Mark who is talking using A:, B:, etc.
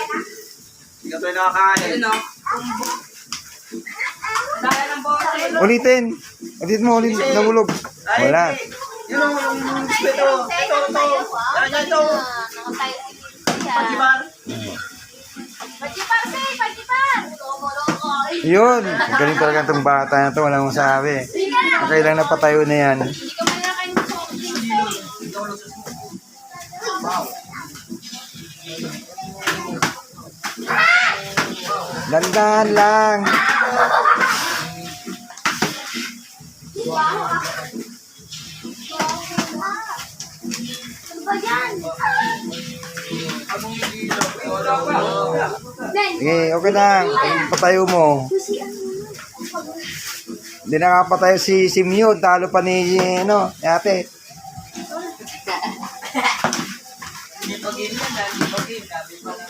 A: Hindi ka tayo nakakain.
B: Dahil ng bote.
C: Ulitin. Ulitin mo, ulitin. Nahulog. Wala.
A: Yung ito. Yan, ito. Pajibar.
C: Yun. Galing talaga itong bata na ito. Walang masabi. Kailang napatayo na yan. Dandahan lang. Sige, okay na. Patayo mo. Hindi nakapatayo si Mew. Talo pa ni ate.
A: Hindi pag-in yan, hindi pag-in.